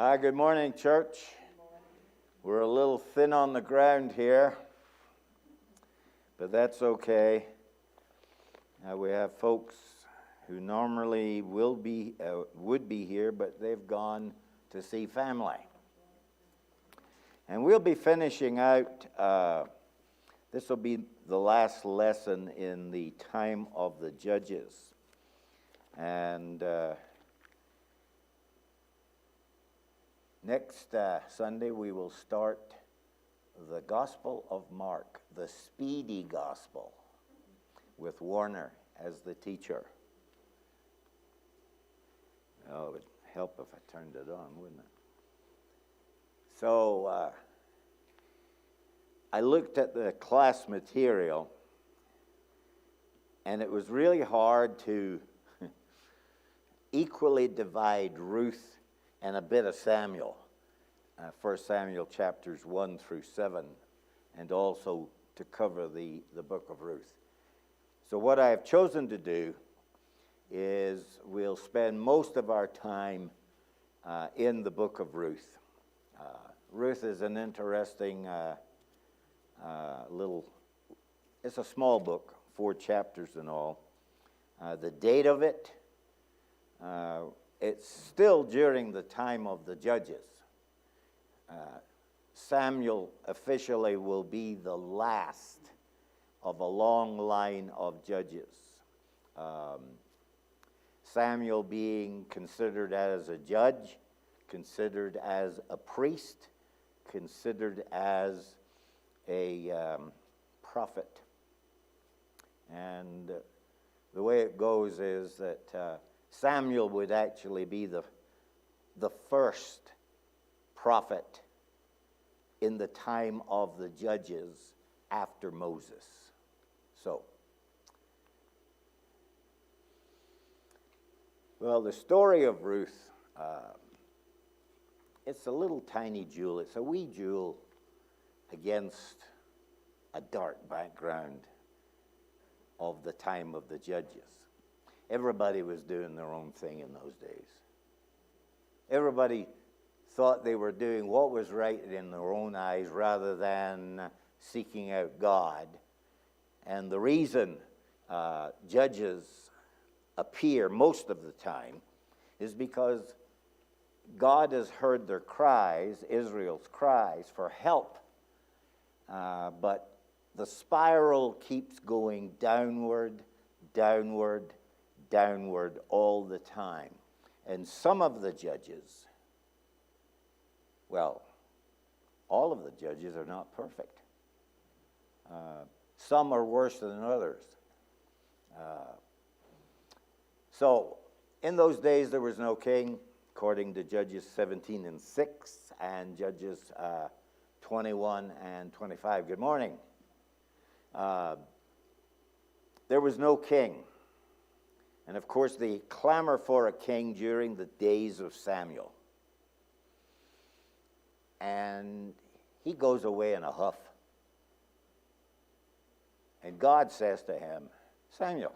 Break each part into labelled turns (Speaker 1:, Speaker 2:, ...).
Speaker 1: Hi, good morning, church. We're a little thin on the ground here, but that's okay. We have folks who normally would be here, but they've gone to see family. And we'll be finishing out, this will be the last lesson in the time of the Judges. And next Sunday, we will start the Gospel of Mark, the Speedy Gospel, with Warner as the teacher. Oh, it would help if I turned it on, wouldn't it? So, I looked at the class material, and it was really hard to equally divide Ruth and a bit of Samuel, 1 Samuel chapters 1 through 7, and also to cover the book of Ruth. So what I have chosen to do is we'll spend most of our time in the book of Ruth. Ruth is an interesting it's a small book, 4 chapters in all. The date of it, it's still during the time of the Judges. Samuel officially will be the last of a long line of judges. Samuel being considered as a judge, considered as a priest, considered as a prophet. And the way it goes is that Samuel would actually be the first prophet in the time of the Judges after Moses. So, well, the story of Ruth, it's a little tiny jewel. It's a wee jewel against a dark background of the time of the Judges. Everybody was doing their own thing in those days. Everybody thought they were doing what was right in their own eyes rather than seeking out God. And the reason judges appear most of the time is because God has heard their cries, Israel's cries for help. But the spiral keeps going downward, downward, downward all the time. And some of the judges, well, all of the judges are not perfect. Some are worse than others. So, in those days there was no king, according to Judges 17 and 6 and Judges 21 and 25. Good morning. There was no king. And of course, the clamor for a king during the days of Samuel. And he goes away in a huff. And God says to him, Samuel,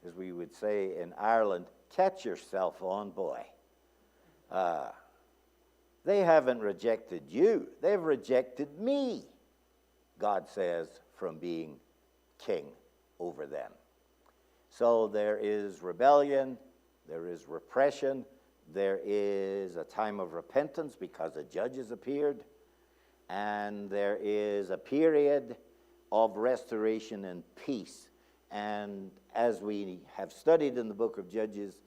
Speaker 1: as we would say in Ireland, catch yourself on, boy. They haven't rejected you. They've rejected me, God says, from being king over them. So there is rebellion, there is repression, there is a time of repentance because a judge has appeared, and there is a period of restoration and peace. And as we have studied in the book of Judges,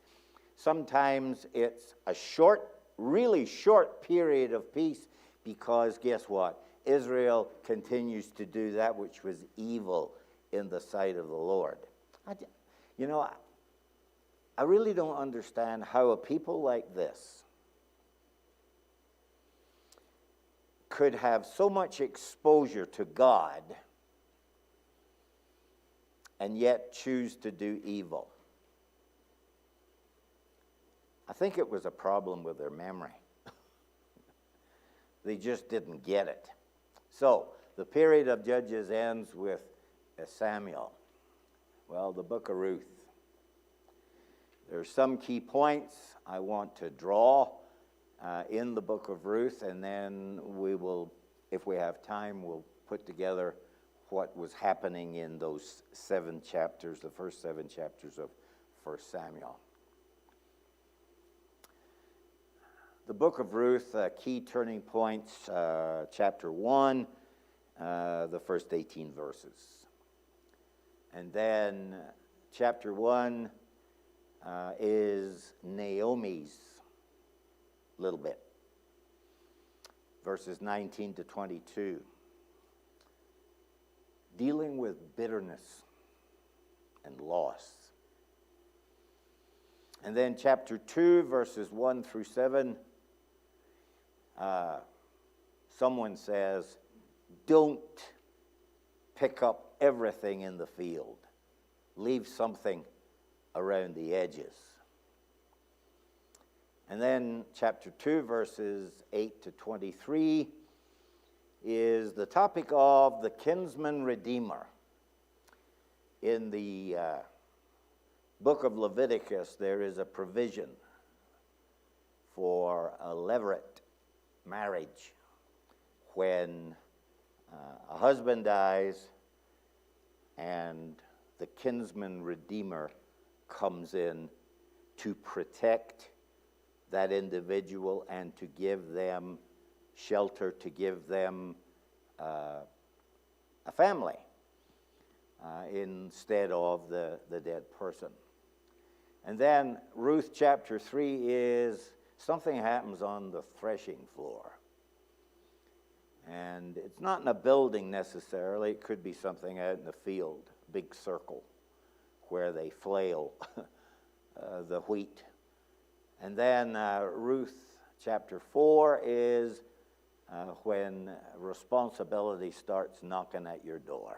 Speaker 1: sometimes it's a short, really short period of peace because guess what? Israel continues to do that which was evil in the sight of the Lord. I really don't understand how a people like this could have so much exposure to God and yet choose to do evil. I think it was a problem with their memory. They just didn't get it. So, the period of Judges ends with Samuel. Well, the book of Ruth. There are some key points I want to draw in the book of Ruth, and then we will, if we have time, we'll put together what was happening in those 7 chapters, the first 7 chapters of 1 Samuel. The book of Ruth, key turning points, chapter 1, the first 18 verses. And then chapter 1 is Naomi's little bit, verses 19 to 22, dealing with bitterness and loss. And then chapter 2, verses 1 through 7, someone says, don't pick up everything in the field. Leave something around the edges. And then chapter 2, verses 8 to 23, is the topic of the Kinsmen Redeemer. In the book of Leviticus, there is a provision for a levirate marriage when a husband dies and the kinsman redeemer comes in to protect that individual and to give them shelter, to give them a family instead of the dead person. And then Ruth chapter 3 is something happens on the threshing floor. And it's not in a building necessarily. It could be something out in the field, a big circle, where they flail the wheat. And then Ruth chapter 4 is when responsibility starts knocking at your door.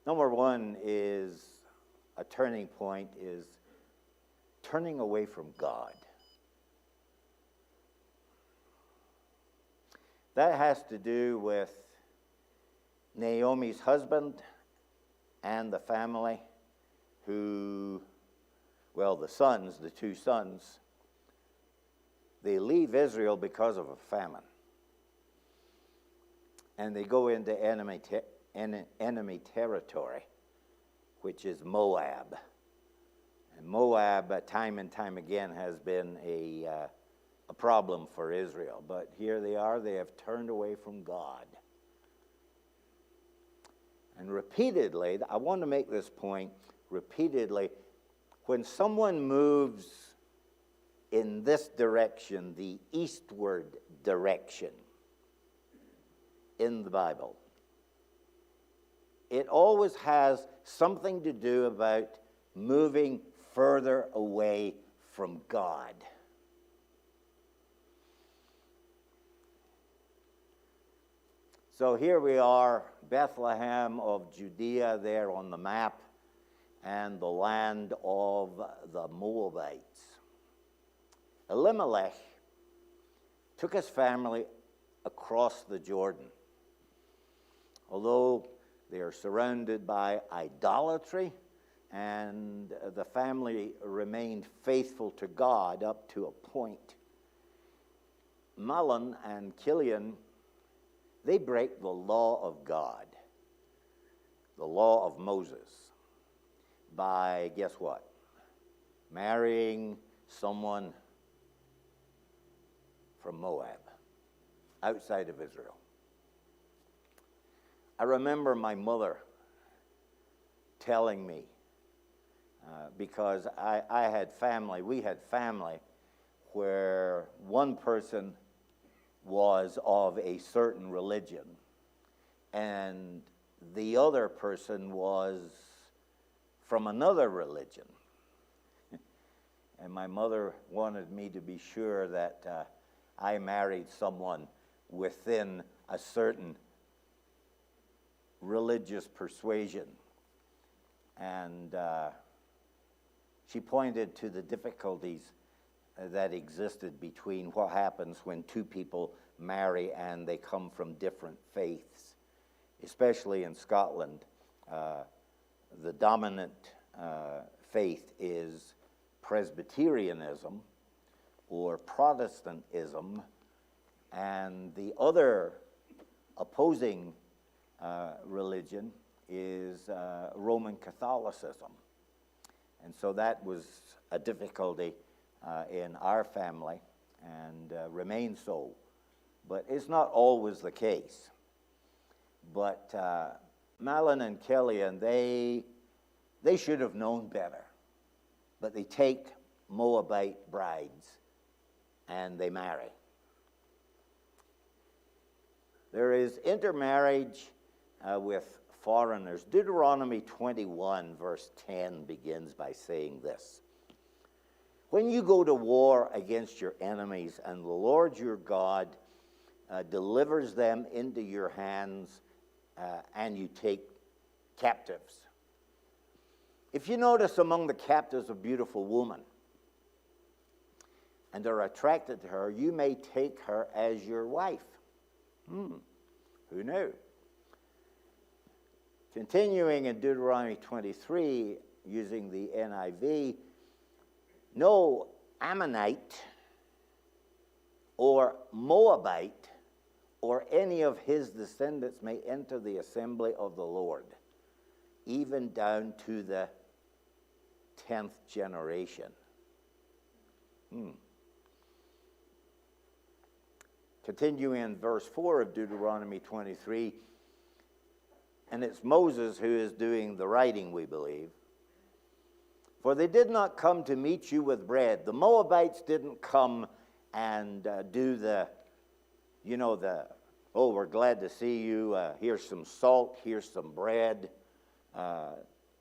Speaker 1: Number 1 is a turning point, is turning away from God. That has to do with Naomi's husband and the family who, well, the 2 sons, they leave Israel because of a famine. And they go into enemy territory, which is Moab. And Moab, time and time again, has been a problem for Israel. But here they are, they have turned away from God. And repeatedly, I want to make this point, repeatedly, when someone moves in this direction, the eastward direction in the Bible, it always has something to do about moving further away from God. So here we are, Bethlehem of Judea there on the map, and the land of the Moabites. Elimelech took his family across the Jordan. Although they are surrounded by idolatry, and the family remained faithful to God up to a point, Mahlon and Chilion, they break the law of God, the law of Moses, by, guess what? Marrying someone from Moab, outside of Israel. I remember my mother telling me, because I had family, we had family, where one person was of a certain religion, and the other person was from another religion. And my mother wanted me to be sure that I married someone within a certain religious persuasion. And she pointed to the difficulties that existed between what happens when 2 people marry and they come from different faiths. Especially in Scotland, the dominant faith is Presbyterianism or Protestantism, and the other opposing religion is Roman Catholicism. And so that was a difficulty in our family, and remains so. But it's not always the case. But Malin and Killian, they should have known better. But they take Moabite brides and they marry. There is intermarriage with foreigners. Deuteronomy 21 verse 10 begins by saying this: when you go to war against your enemies and the Lord your God delivers them into your hands and you take captives. If you notice among the captives a beautiful woman and are attracted to her, you may take her as your wife. Who knew? Continuing in Deuteronomy 23, using the NIV, no Ammonite or Moabite or any of his descendants may enter the assembly of the Lord, even down to the 10th generation. Continuing in verse 4 of Deuteronomy 23, and it's Moses who is doing the writing, we believe. For they did not come to meet you with bread. The Moabites didn't come and do oh, we're glad to see you. Here's some salt. Here's some bread.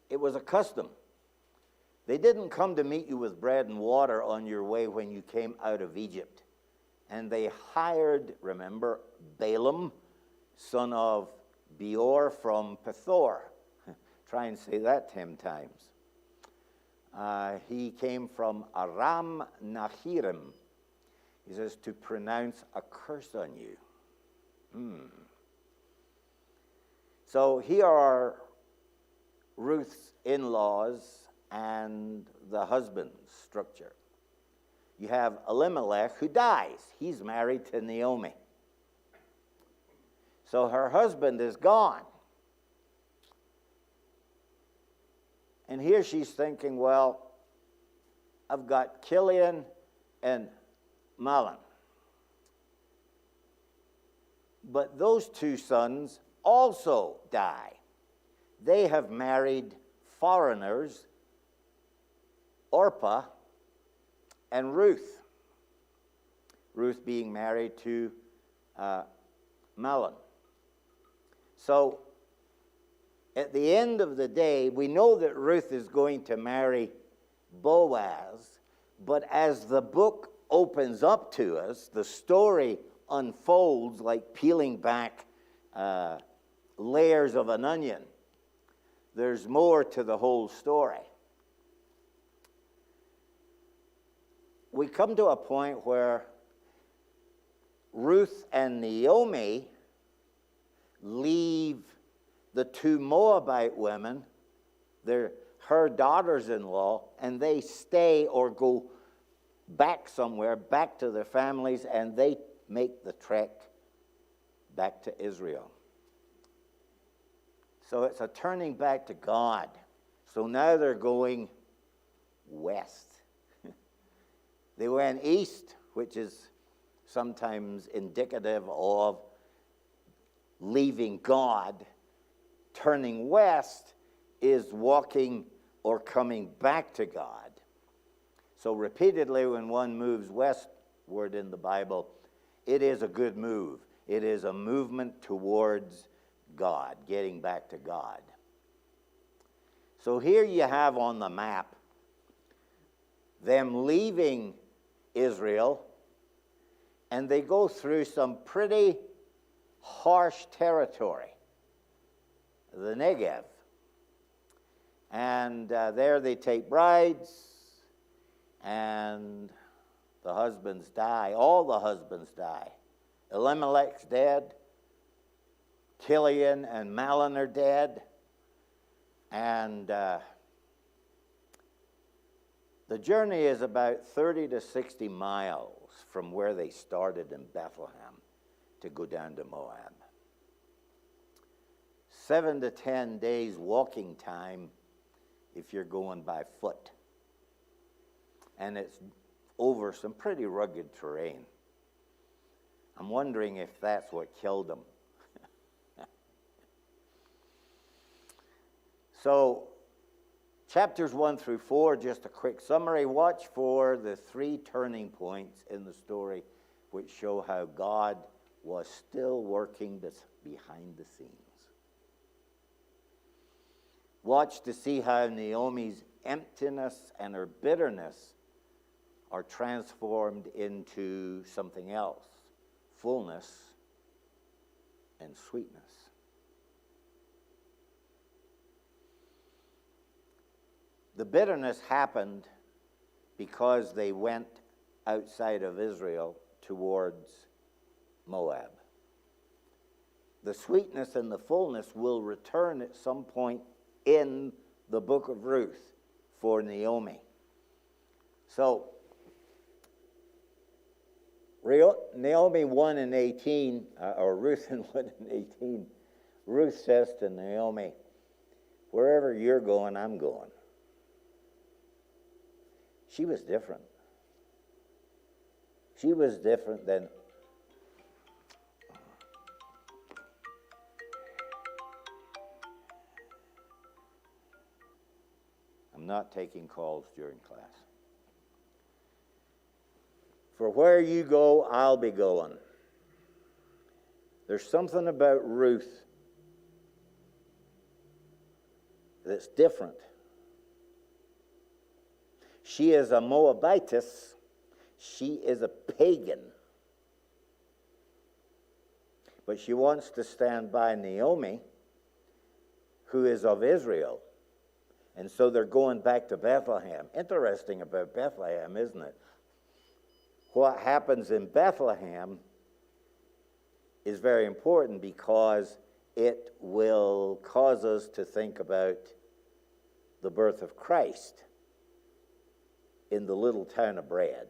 Speaker 1: It was a custom. They didn't come to meet you with bread and water on your way when you came out of Egypt. And they hired, remember, Balaam, son of Beor from Pethor. Try and say that 10 times. He came from Aram Naharaim. He says to pronounce a curse on you. So here are Ruth's in-laws and the husband's structure. You have Elimelech who dies. He's married to Naomi. So her husband is gone. And here she's thinking, well, I've got Killian and Malin. But those two sons also die. They have married foreigners, Orpah and Ruth. Ruth being married to Malin. So, at the end of the day, we know that Ruth is going to marry Boaz, but as the book opens up to us, the story unfolds like peeling back layers of an onion. There's more to the whole story. We come to a point where Ruth and Naomi leave the two Moabite women, they're her daughters-in-law, and they stay or go back somewhere, back to their families, and they make the trek back to Israel. So it's a turning back to God. So now they're going west. They went east, which is sometimes indicative of leaving God. Turning west is walking or coming back to God. So repeatedly when one moves westward in the Bible, it is a good move. It is a movement towards God, getting back to God. So here you have on the map them leaving Israel, and they go through some pretty harsh territory, the Negev. And there they take brides, and the husbands die. All the husbands die. Elimelech's dead. Killian and Malin are dead. And the The journey is about 30 to 60 miles from where they started in Bethlehem to go down to Moab. 7 to 10 days walking time if you're going by foot. And it's over some pretty rugged terrain. I'm wondering if that's what killed them. So, chapters 1 through 4, just a quick summary. Watch for the 3 turning points in the story which show how God was still working behind the scenes. Watch to see how Naomi's emptiness and her bitterness are transformed into something else, fullness and sweetness. The bitterness happened because they went outside of Israel towards Moab. The sweetness and the fullness will return at some point in the book of Ruth for Naomi. So, Naomi 1 and 18, or Ruth and 1 and 18, Ruth says to Naomi, wherever you're going, I'm going. She was different. She was different than... I'm not taking calls during class. For where you go, I'll be going. There's something about Ruth that's different. She is a Moabitess. She is a pagan. But she wants to stand by Naomi, who is of Israel. And so they're going back to Bethlehem. Interesting about Bethlehem, isn't it? What happens in Bethlehem is very important because it will cause us to think about the birth of Christ in the little town of Bread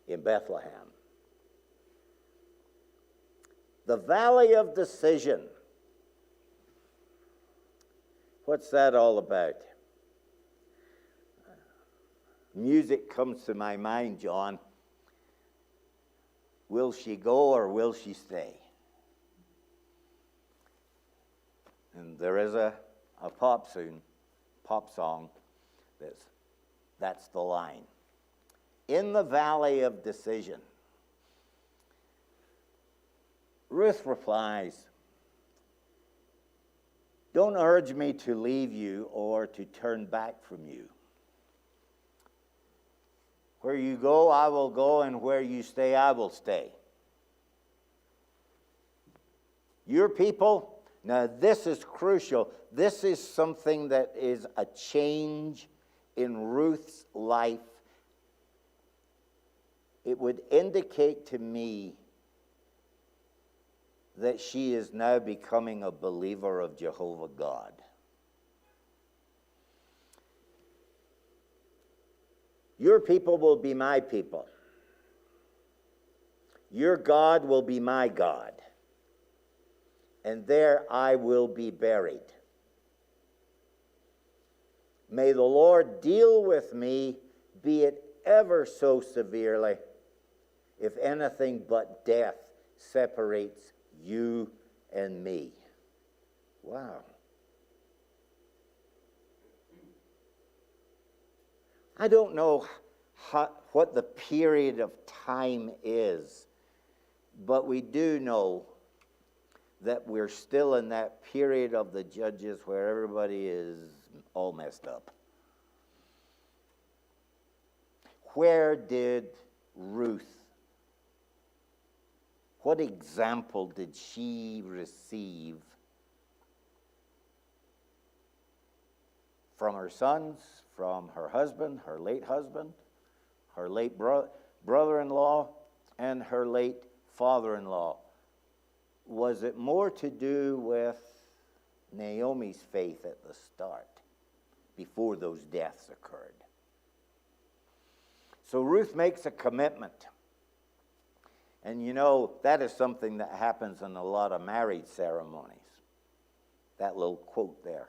Speaker 1: in Bethlehem. The Valley of Decision. What's that all about? Music comes to my mind, John. Will she go or will she stay? And there is a pop song that's the line. In the Valley of Decision, Ruth replies, don't urge me to leave you or to turn back from you. Where you go, I will go, and where you stay, I will stay. Your people, now this is crucial. This is something that is a change in Ruth's life. It would indicate to me that she is now becoming a believer of Jehovah God. Your people will be my people. Your God will be my God. And there I will be buried. May the Lord deal with me, be it ever so severely, if anything but death separates you and me. Wow. I don't know what the period of time is, but we do know that we're still in that period of the judges where everybody is all messed up. Where did Ruth, what example did she receive from her sons, from her husband, her late brother-in-law, and her late father-in-law? Was it more to do with Naomi's faith at the start, before those deaths occurred? So Ruth makes a commitment. And you know, that is something that happens in a lot of marriage ceremonies. That little quote there.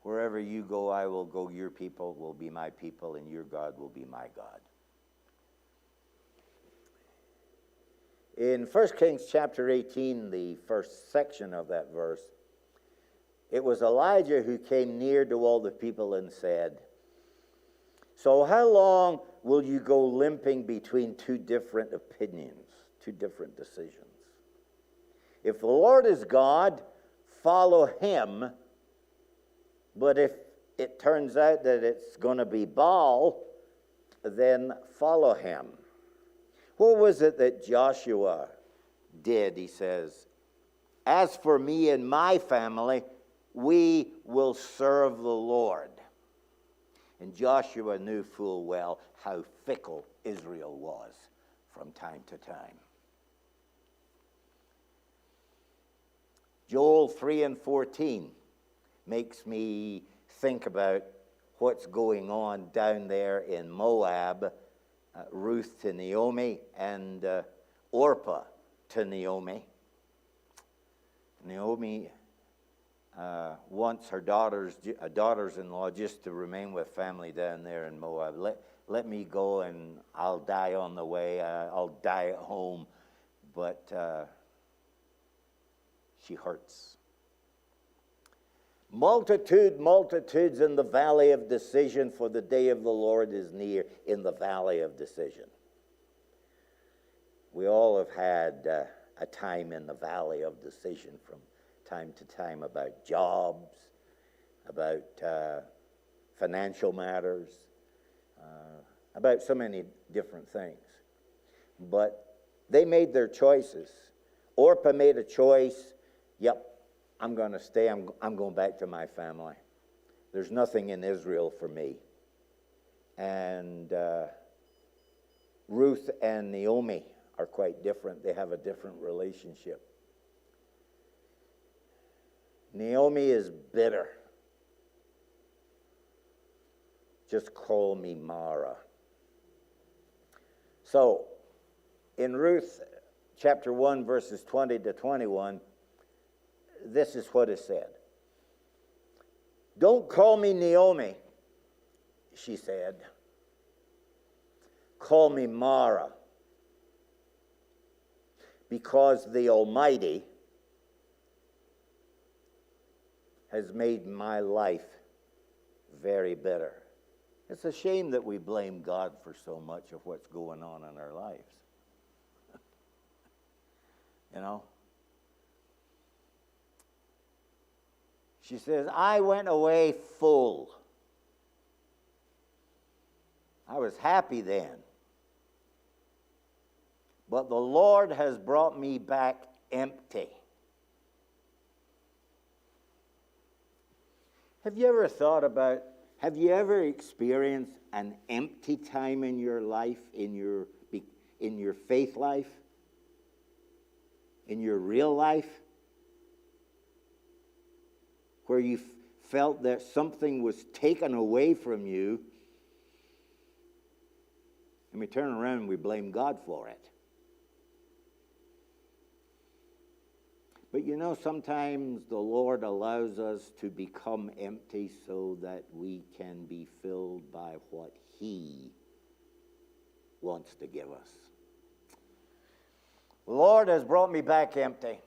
Speaker 1: Wherever you go, I will go. Your people will be my people, and your God will be my God. In 1 Kings chapter 18, the first section of that verse, it was Elijah who came near to all the people and said, "So how long will you go limping between two different opinions, two different decisions? If the Lord is God, follow him. But if it turns out that it's going to be Baal, then follow him." What was it that Joshua did? He says, "As for me and my family, we will serve the Lord." And Joshua knew full well how fickle Israel was from time to time. Joel 3:14 makes me think about what's going on down there in Moab. Ruth to Naomi and Orpah to Naomi. Naomi wants her daughters-in-law just to remain with family down there in Moab. Let me go and I'll die on the way. I'll die at home. But she hurts. Multitudes in the valley of decision, for the day of the Lord is near in the valley of decision. We all have had a time in the valley of decision from time to time about jobs, about financial matters, about so many different things. But they made their choices. Orpah made a choice. Yep, I'm going to stay. I'm going back to my family. There's nothing in Israel for me. And Ruth and Naomi are quite different. They have a different relationship. Naomi is bitter. Just call me Mara. So, in Ruth chapter 1, verses 20 to 21, this is what is said. "Don't call me Naomi," she said. "Call me Mara, because the Almighty has made my life very bitter." It's a shame that we blame God for so much of what's going on in our lives. You know? She says, "I went away full. I was happy then. But the Lord has brought me back empty." Have you ever experienced an empty time in your life, in your faith life, in your real life? Where you felt that something was taken away from you, and we turn around and we blame God for it. But you know, sometimes the Lord allows us to become empty so that we can be filled by what He wants to give us. The Lord has brought me back empty.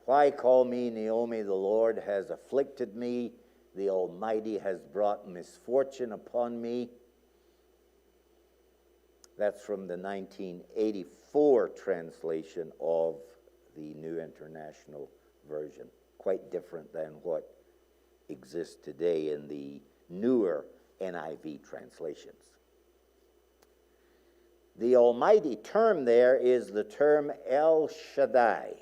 Speaker 1: Why call me Naomi? The Lord has afflicted me. The Almighty has brought misfortune upon me. That's from the 1984 translation of the New International Version. Quite different than what exists today in the newer NIV translations. The Almighty term there is the term El Shaddai.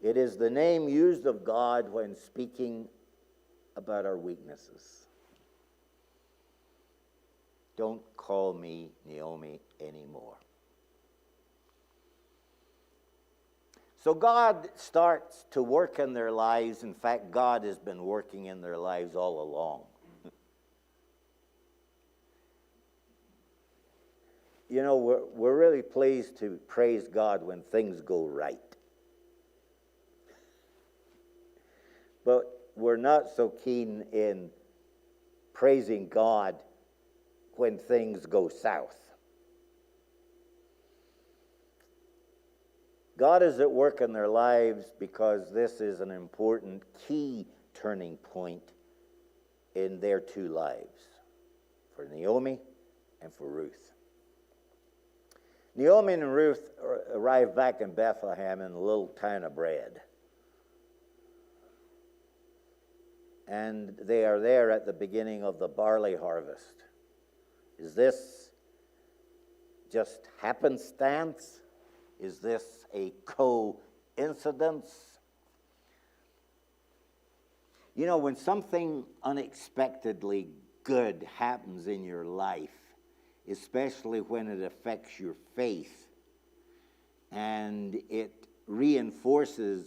Speaker 1: It is the name used of God when speaking about our weaknesses. Don't call me Naomi anymore. So God starts to work in their lives. In fact, God has been working in their lives all along. You know, we're really pleased to praise God when things go right. But we're not so keen in praising God when things go south. God is at work in their lives because this is an important key turning point in their two lives, for Naomi and for Ruth. Naomi and Ruth arrived back in Bethlehem in the little town of bread. And they are there at the beginning of the barley harvest. Is this just happenstance? Is this a coincidence? You know, when something unexpectedly good happens in your life, especially when it affects your faith, and it reinforces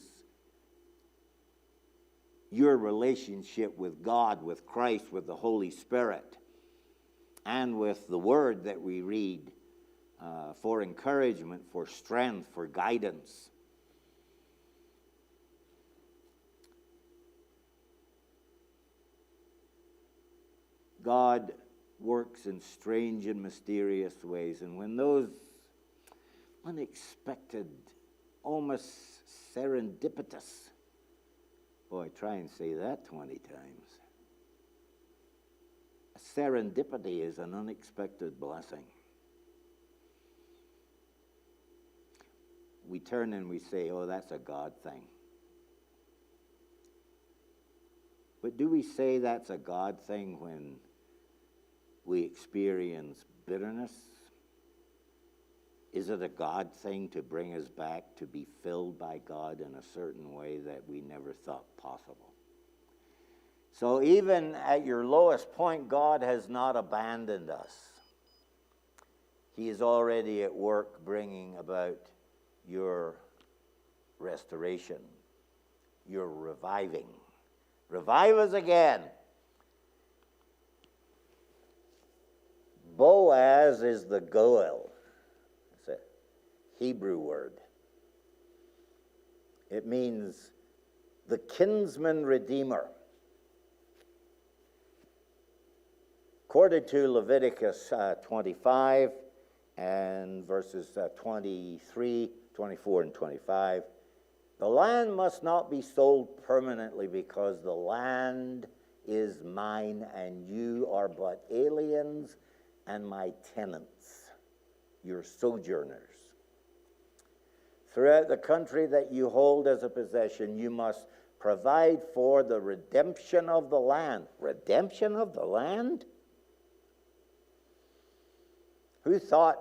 Speaker 1: your relationship with God, with Christ, with the Holy Spirit, and with the Word that we read for encouragement, for strength, for guidance. God works in strange and mysterious ways, and when those unexpected, almost serendipitous, boy, try and say that 20 times. A serendipity is an unexpected blessing. We turn and we say, oh, that's a God thing. But do we say that's a God thing when we experience bitterness? Is it a God thing to bring us back to be filled by God in a certain way that we never thought possible? So even at your lowest point, God has not abandoned us. He is already at work bringing about your restoration, your reviving. Revive us again. Boaz is the Goel. It's a Hebrew word. It means the Kinsmen Redeemer. According to Leviticus 25 and verses 23, 24, and 25, the land must not be sold permanently because the land is mine and you are but aliens and my tenants, your sojourners. Throughout the country that you hold as a possession, you must provide for the redemption of the land. Redemption of the land? Who thought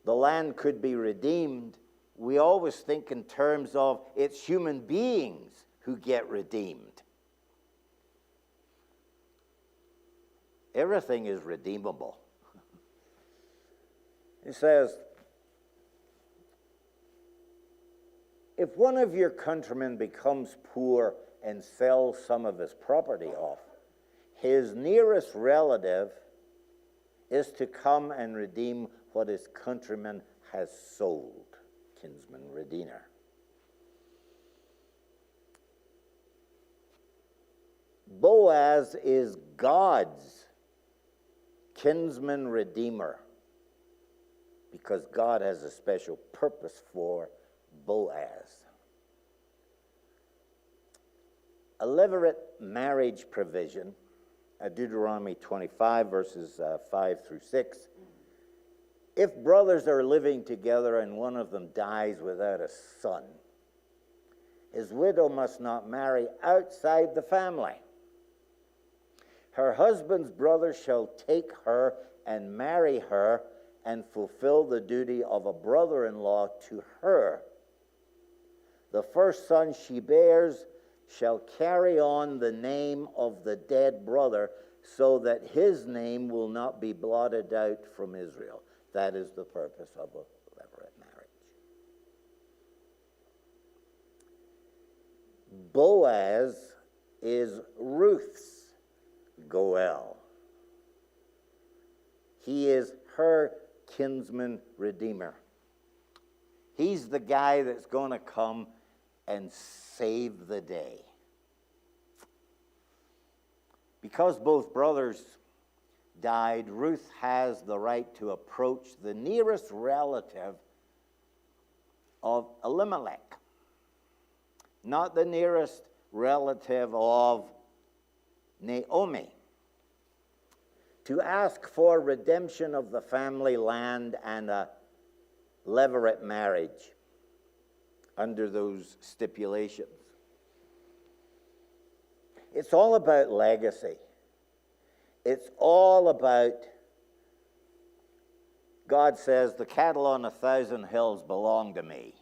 Speaker 1: the land could be redeemed? We always think in terms of it's human beings who get redeemed. Everything is redeemable. It says, if one of your countrymen becomes poor and sells some of his property off, his nearest relative is to come and redeem what his countryman has sold. Kinsmen Redeemer. Boaz is God's kinsman redeemer because God has a special purpose for Boaz. A levirate marriage provision, Deuteronomy 25, verses 5 through 6. If brothers are living together and one of them dies without a son, his widow must not marry outside the family. Her husband's brother shall take her and marry her and fulfill the duty of a brother-in-law to her. The first son she bears shall carry on the name of the dead brother so that his name will not be blotted out from Israel. That is the purpose of a levirate marriage. Boaz is Ruth's Goel. He is her Kinsmen Redeemer. He's the guy that's going to come and save the day. Because both brothers died, Ruth has the right to approach the nearest relative of Elimelech, not the nearest relative of Naomi, to ask for redemption of the family land and a levirate marriage under those stipulations. It's all about legacy. It's all about, God says, the cattle on 1,000 hills belong to me,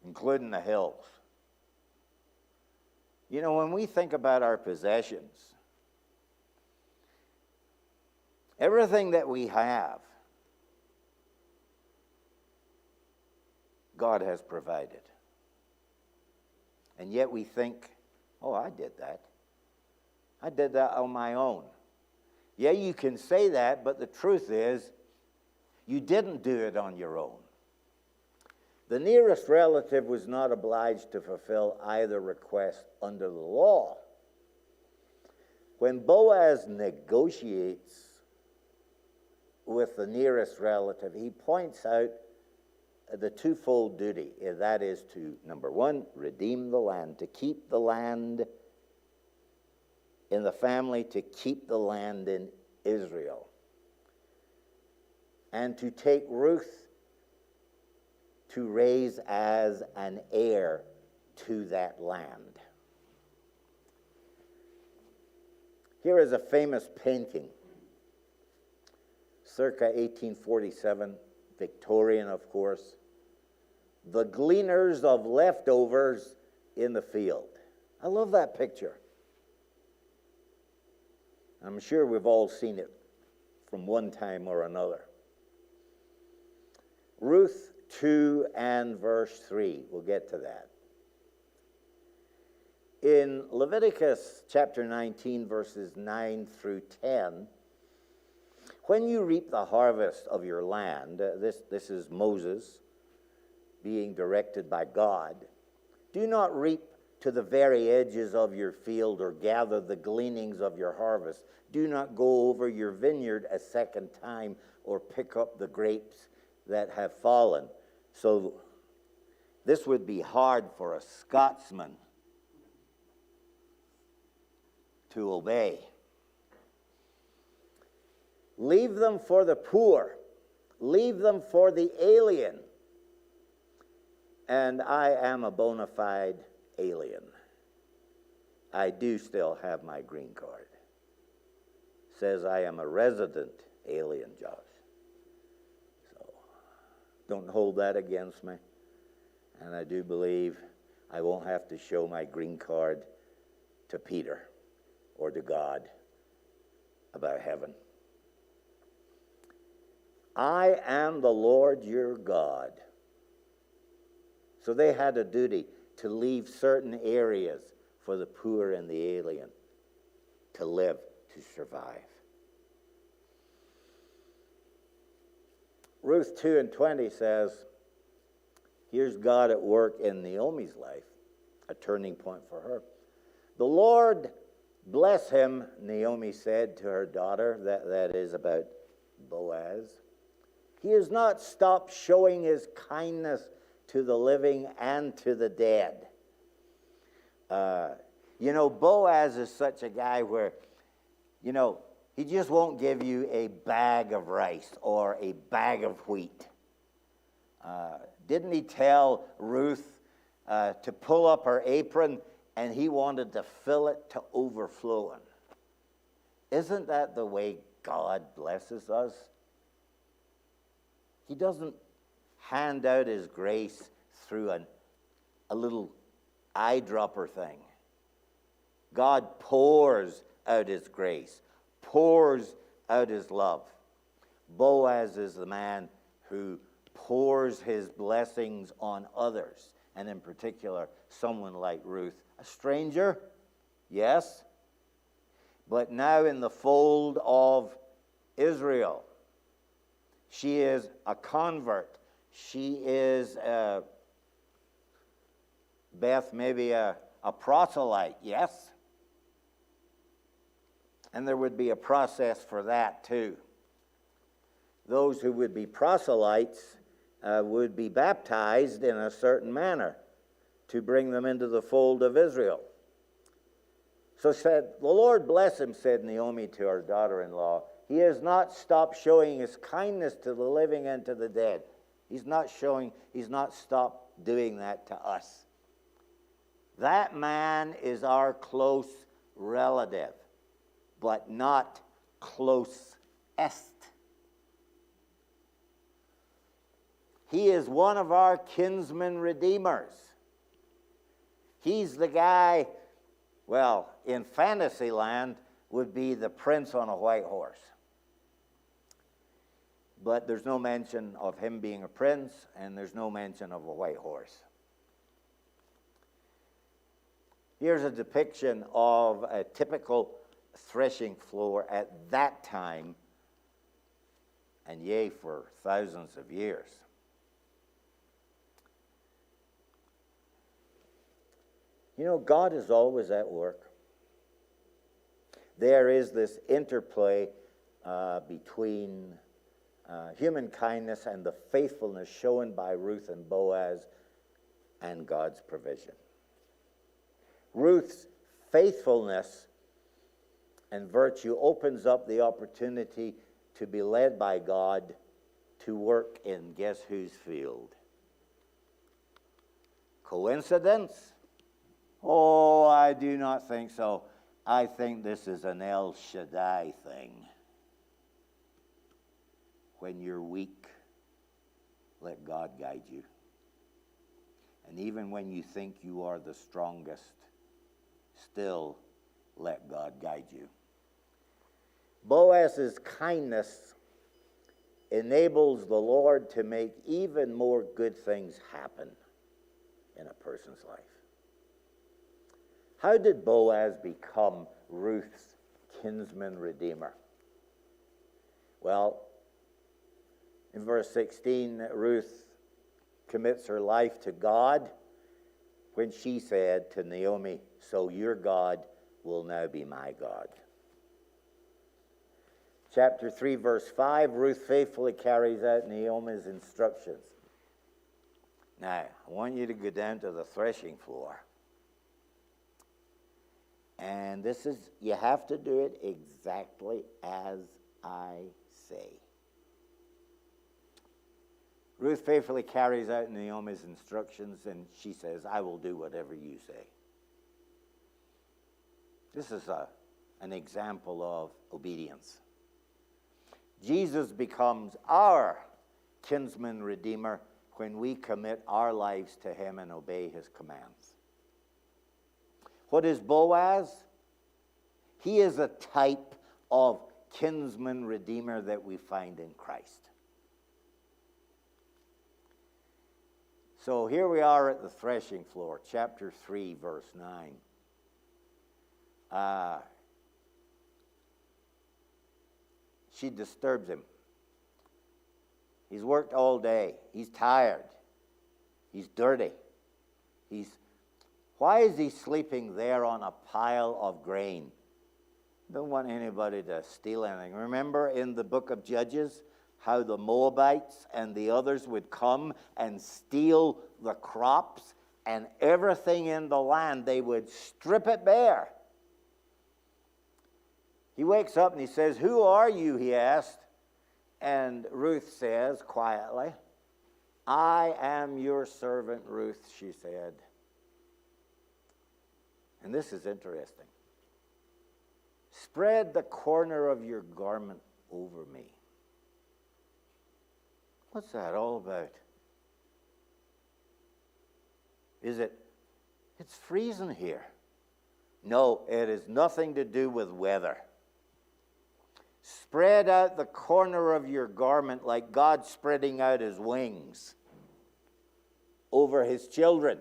Speaker 1: including the hills. You know, when we think about our possessions, everything that we have, God has provided. And yet we think, oh, I did that. I did that on my own. Yeah, you can say that, but the truth is, you didn't do it on your own. The nearest relative was not obliged to fulfill either request under the law. When Boaz negotiates with the nearest relative, he points out the twofold duty. That is to, number one, redeem the land, to keep the land in the family, to keep the land in Israel, and to take Ruth to raise as an heir to that land. Here is a famous painting, circa 1847, Victorian, of course. The gleaners of leftovers in the field. I love that picture. I'm sure we've all seen it from one time or another. Ruth 2 and verse 3. We'll get to that. In Leviticus chapter 19, verses 9 through 10, when you reap the harvest of your land, this is Moses being directed by God, do not reap to the very edges of your field or gather the gleanings of your harvest. Do not go over your vineyard a second time or pick up the grapes that have fallen. So this would be hard for a Scotsman to obey. Leave them for the poor. Leave them for the alien. And I am a bona fide alien. I do still have my green card. Says I am a resident alien, Josh. So don't hold that against me. And I do believe I won't have to show my green card to Peter or to God about heaven. I am the Lord your God. So they had a duty to leave certain areas for the poor and the alien to live, to survive. Ruth 2 and 20 says, here's God at work in Naomi's life, a turning point for her. The Lord bless him, Naomi said to her daughter, that is about Boaz. He has not stopped showing his kindness to the living and to the dead. Boaz is such a guy where, he just won't give you a bag of rice or a bag of wheat. Didn't he tell Ruth to pull up her apron, and he wanted to fill it to overflowing? Isn't that the way God blesses us? He doesn't hand out his grace through a little eyedropper thing. God pours out his grace, pours out his love. Boaz is the man who pours his blessings on others, and in particular, someone like Ruth. A stranger, yes, but now in the fold of Israel. She is a convert. She is, Beth, maybe a proselyte, yes? And there would be a process for that too. Those who would be proselytes would be baptized in a certain manner to bring them into the fold of Israel. So said, the Lord bless him, said Naomi to her daughter-in-law. He has not stopped showing his kindness to the living and to the dead. He's not stopped doing that to us. That man is our close relative, but not closest. He is one of our kinsmen redeemers. He's the guy, well, in fantasy land, would be the prince on a white horse. But there's no mention of him being a prince, and there's no mention of a white horse. Here's a depiction of a typical threshing floor at that time, and yea, for thousands of years. You know, God is always at work. There is this interplay between human kindness and the faithfulness shown by Ruth and Boaz and God's provision. Ruth's faithfulness and virtue opens up the opportunity to be led by God to work in guess whose field? Coincidence? Oh, I do not think so. I think this is an El Shaddai thing. When you're weak, let God guide you. And even when you think you are the strongest, still let God guide you. Boaz's kindness enables the Lord to make even more good things happen in a person's life. How did Boaz become Ruth's kinsman redeemer? Well, in verse 16, Ruth commits her life to God when she said to Naomi, "So your God will now be my God." Chapter 3, verse 5, Ruth faithfully carries out Naomi's instructions. Now, I want you to go down to the threshing floor. And this is, you have to do it exactly as I say. Ruth faithfully carries out Naomi's instructions, and she says, "I will do whatever you say." This is an example of obedience. Jesus becomes our kinsman redeemer when we commit our lives to him and obey his commands. What is Boaz? He is a type of kinsman redeemer that we find in Christ. So here we are at the threshing floor, chapter 3, verse 9. She disturbs him. He's worked all day. He's tired. He's dirty. Why is he sleeping there on a pile of grain? Don't want anybody to steal anything. Remember in the book of Judges how the Moabites and the others would come and steal the crops and everything in the land. They would strip it bare. He wakes up and he says, "Who are you?" he asked. And Ruth says quietly, "I am your servant Ruth," she said. And this is interesting. "Spread the corner of your garment over me." What's that all about? It's freezing here. No, it has nothing to do with weather. Spread out the corner of your garment like God spreading out his wings over his children.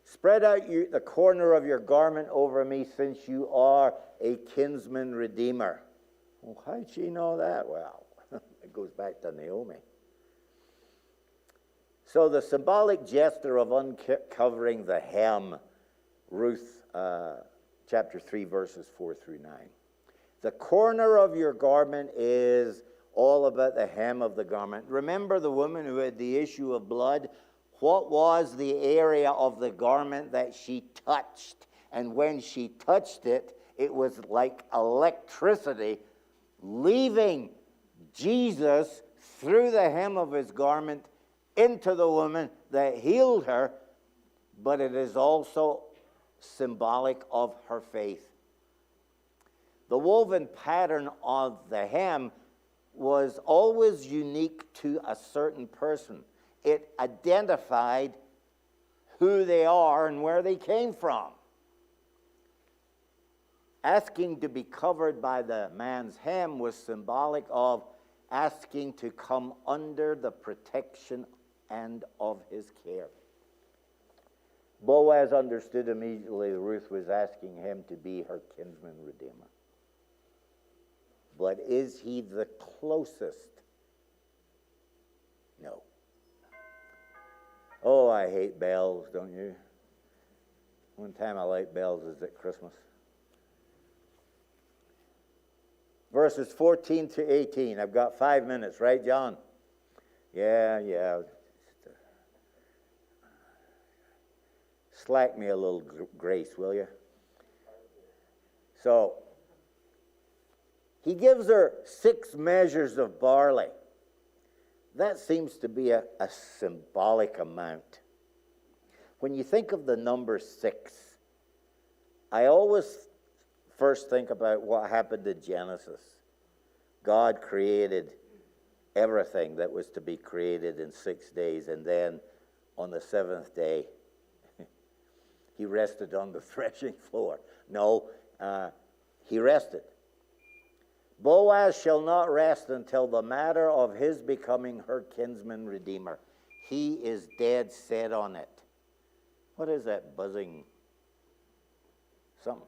Speaker 1: Spread out the corner of your garment over me, since you are a kinsman redeemer. Well, how did she know that? Well, It goes back to Naomi. So the symbolic gesture of uncovering the hem, Ruth chapter 3, verses 4 through 9. The corner of your garment is all about the hem of the garment. Remember the woman who had the issue of blood? What was the area of the garment that she touched? And when she touched it, it was like electricity leaving Jesus through the hem of his garment into the woman that healed her, but it is also symbolic of her faith. The woven pattern of the hem was always unique to a certain person. It identified who they are and where they came from. Asking to be covered by the man's hem was symbolic of asking to come under the protection and of his care. Boaz understood immediately Ruth was asking him to be her kinsman redeemer. But is he the closest? No. Oh, I hate bells, don't you? One time I liked bells is at Christmas. Verses 14 to 18. I've got 5 minutes, right, John? Yeah. Slack me a little grace, will you? So, he gives her 6 measures of barley. That seems to be a symbolic amount. When you think of the number 6, I always first think about what happened in Genesis. God created everything that was to be created in 6 days, and then on the 7th day, he rested on the threshing floor. No, he rested. Boaz shall not rest until the matter of his becoming her kinsman redeemer. He is dead set on it. What is that buzzing? Something.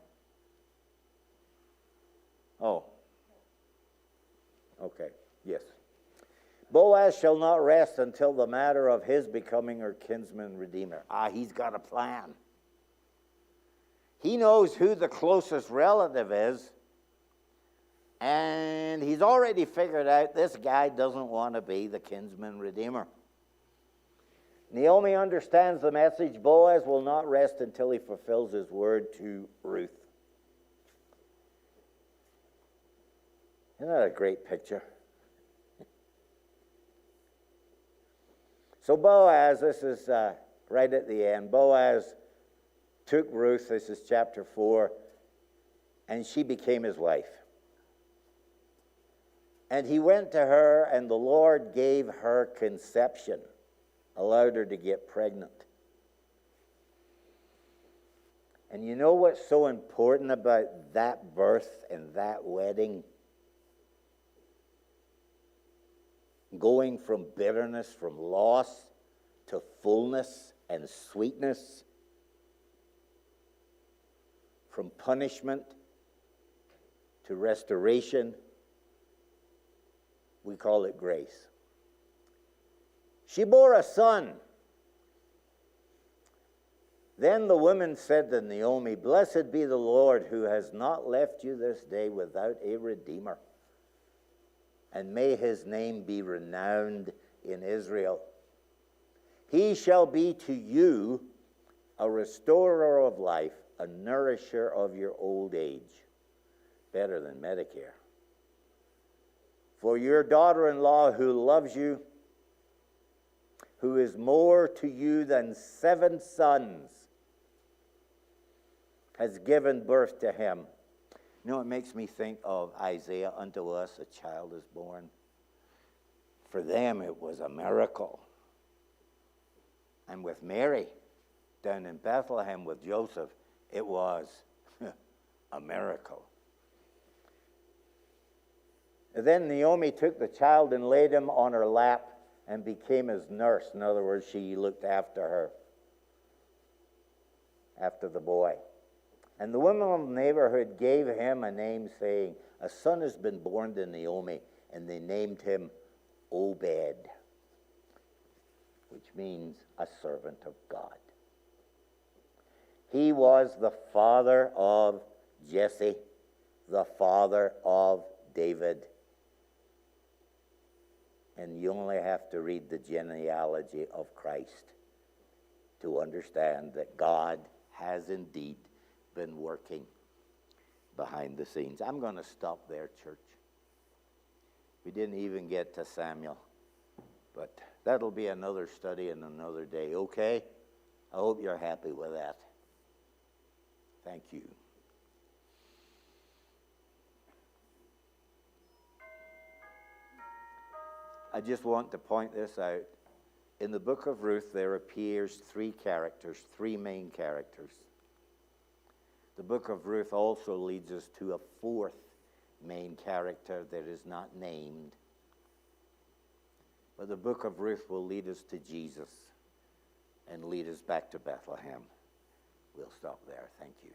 Speaker 1: Oh. Okay, yes. Boaz shall not rest until the matter of his becoming her kinsman redeemer. He's got a plan. He knows who the closest relative is, and he's already figured out this guy doesn't want to be the kinsman redeemer. Naomi understands the message. Boaz will not rest until he fulfills his word to Ruth. Isn't that a great picture? So Boaz, this is right at the end. Boaz took Ruth, this is chapter 4, and she became his wife. And he went to her, and the Lord gave her conception, allowed her to get pregnant. And you know what's so important about that birth and that wedding? Going from bitterness, from loss, to fullness and sweetness. From punishment to restoration. We call it grace. She bore a son. Then the woman said to Naomi, "Blessed be the Lord who has not left you this day without a redeemer. And may his name be renowned in Israel. He shall be to you a restorer of life, a nourisher of your old age." Better than Medicare. "For your daughter-in-law who loves you, who is more to you than 7 sons, has given birth to him." You know, it makes me think of Isaiah, "Unto us a child is born." For them, it was a miracle. And with Mary, down in Bethlehem with Joseph, it was a miracle. And then Naomi took the child and laid him on her lap and became his nurse. In other words, she looked after her, after the boy. And the women of the neighborhood gave him a name, saying, "A son has been born to Naomi," and they named him Obed, which means a servant of God. He was the father of Jesse, the father of David. And you only have to read the genealogy of Christ to understand that God has indeed been working behind the scenes. I'm going to stop there, church. We didn't even get to Samuel, but that'll be another study and another day, okay? I hope you're happy with that. Thank you. I just want to point this out. In the book of Ruth, there appears three main characters. The book of Ruth also leads us to a fourth main character that is not named. But the book of Ruth will lead us to Jesus and lead us back to Bethlehem. We'll stop there. Thank you.